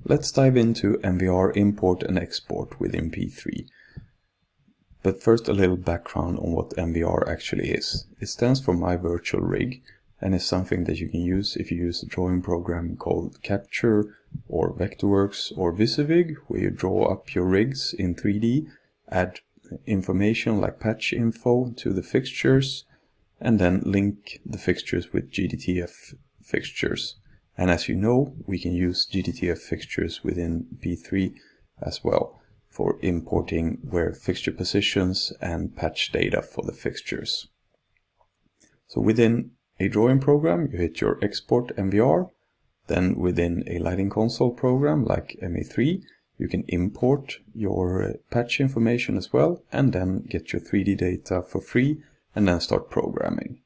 Let's dive into MVR import and export within P3. But first a little background on what MVR actually is. It stands for My Virtual Rig and is something that you can use if you use a drawing program called Capture or Vectorworks or Visivig, where you draw up your rigs in 3D, add information like patch info to the fixtures, and then link the fixtures with GDTF fixtures. And as you know, we can use GDTF fixtures within P3 as well for importing where fixture positions and patch data for the fixtures. So within a drawing program, you hit your export MVR. Then within a lighting console program like MA3, you can import your patch information as well, and then get your 3D data for free and then start programming.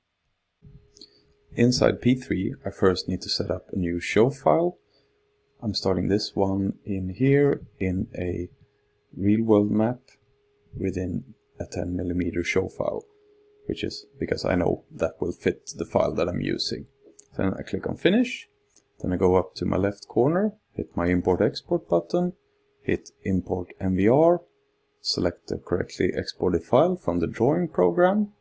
Inside P3, I first need to set up a new show file. I'm starting this one in here in a real world map within a 10mm show file, which is because I know that will fit the file that I'm using. Then I click on finish, then I go up to my left corner, hit my import export button, hit import MVR, select the correctly exported file from the drawing program,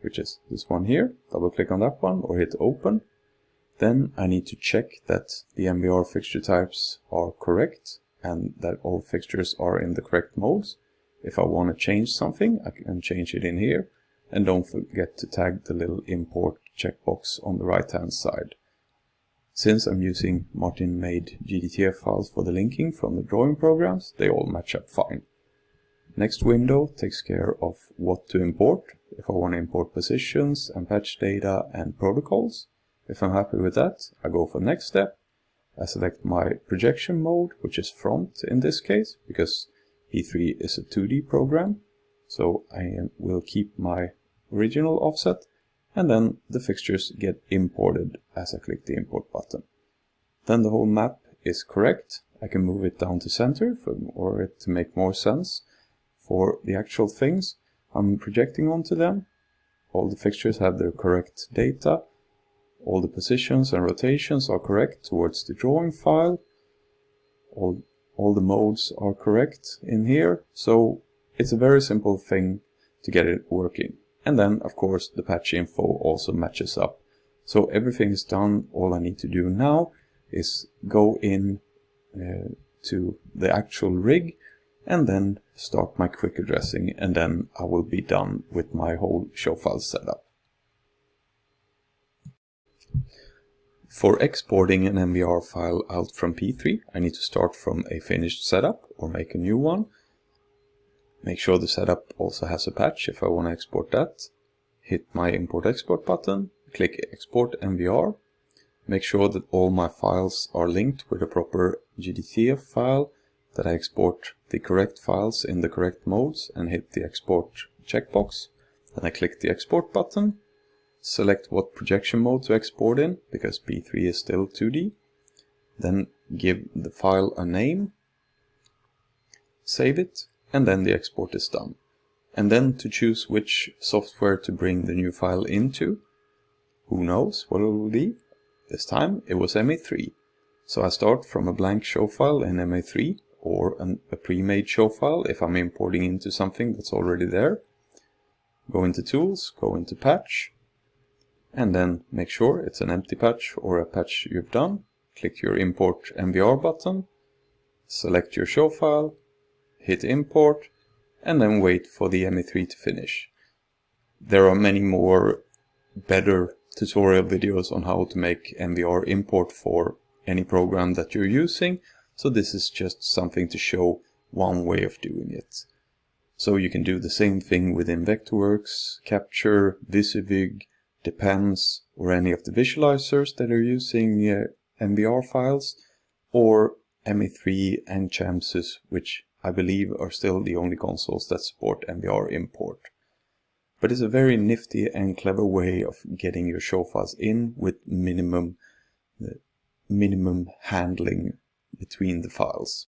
which is this one here, double click on that one or hit open. Then I need to check that the MVR fixture types are correct and that all fixtures are in the correct modes. If I want to change something, I can change it in here, and don't forget to tag the little import checkbox on the right hand side. Since I'm using Martin-made GDTF files for the linking from the drawing programs, they all match up fine. Next window takes care of what to import. If I want to import positions and patch data and protocols. If I'm happy with that, I go for next step. I select my projection mode, which is front in this case, because P3 is a 2D program. So I will keep my original offset, and then the fixtures get imported as I click the import button. Then the whole map is correct. I can move it down to center for it to make more sense for the actual things I'm projecting onto them. All the fixtures have their correct data. All the positions and rotations are correct towards the drawing file. All the modes are correct in here. So it's a very simple thing to get it working. And then, of course, the patch info also matches up. So everything is done. All I need to do now is go in to the actual rig and then start my quick addressing, and then I will be done with my whole show file setup. For exporting an MVR file out from P3, I need to start from a finished setup or make a new one. Make sure the setup also has a patch if I want to export that. Hit my import export button, click export MVR. Make sure that all my files are linked with a proper GDTF file, that I export the correct files in the correct modes and hit the export checkbox. Then I click the export button, select what projection mode to export in, because P3 is still 2D. Then give the file a name, save it, and then the export is done. And then to choose which software to bring the new file into. Who knows what it will be? This time it was MA3. So I start from a blank show file in MA3, or a pre-made show file if I'm importing into something that's already there. Go into Tools, go into Patch, and then make sure it's an empty patch or a patch you've done. Click your Import MVR button, select your show file, hit Import, and then wait for the MA3 to finish. There are many more better tutorial videos on how to make MVR import for any program that you're using. So this is just something to show one way of doing it. So you can do the same thing within Vectorworks, Capture, Visivig, Depends, or any of the visualizers that are using MVR files, or MA3 and Chamsys, which I believe are still the only consoles that support MVR import. But it's a very nifty and clever way of getting your show files in with minimum handling between the files.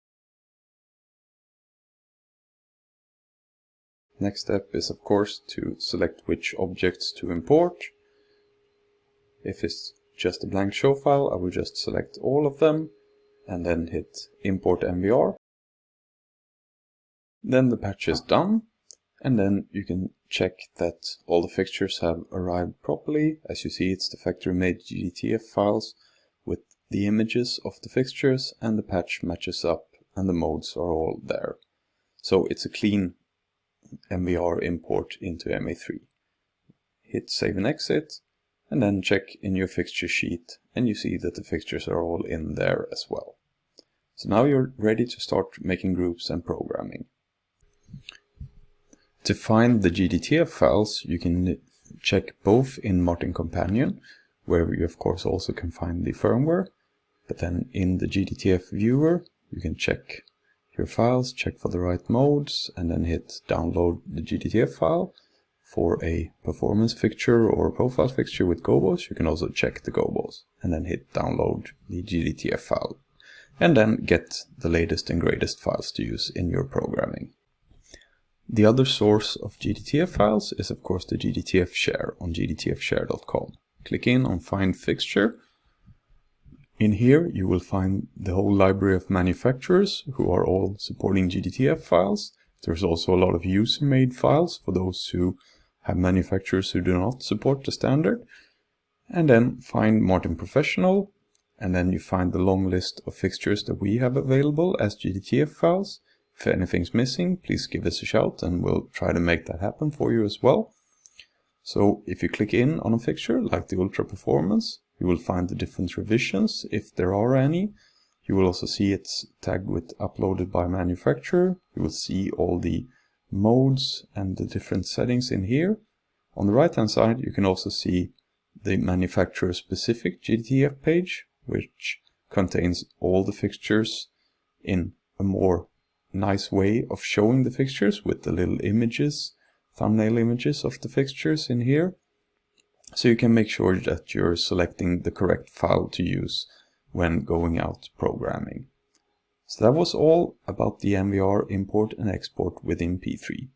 Next step is of course to select which objects to import. If it's just a blank show file, I will just select all of them and then hit import MVR. Then the patch is done, and then you can check that all the fixtures have arrived properly. As you see, it's the factory made GDTF files with the images of the fixtures, and the patch matches up and the modes are all there. So it's a clean MVR import into MA3. Hit save and exit, and then check in your fixture sheet, and you see that the fixtures are all in there as well. So now you're ready to start making groups and programming. To find the GDTF files, you can check both in Martin Companion, where you of course also can find the firmware, but then in the GDTF viewer, you can check your files, check for the right modes, and then hit download the GDTF file. For a performance fixture or a profile fixture with gobos, you can also check the gobos, and then hit download the GDTF file, and then get the latest and greatest files to use in your programming. The other source of GDTF files is of course the GDTF share on gdtfshare.com. Click in on Find Fixture. In here you will find the whole library of manufacturers who are all supporting GDTF files. There's also a lot of user-made files for those who have manufacturers who do not support the standard. And then find Martin Professional, and then you find the long list of fixtures that we have available as GDTF files. If anything's missing, please give us a shout and we'll try to make that happen for you as well. So if you click in on a fixture like the Ultra Performance, you will find the different revisions if there are any. You will also see it's tagged with uploaded by manufacturer. You will see all the modes and the different settings in here. On the right hand side you can also see the manufacturer specific GDTF page, which contains all the fixtures in a more nice way of showing the fixtures with the little images, thumbnail images of the fixtures in here. So you can make sure that you're selecting the correct file to use when going out programming. So that was all about the MVR import and export within P3.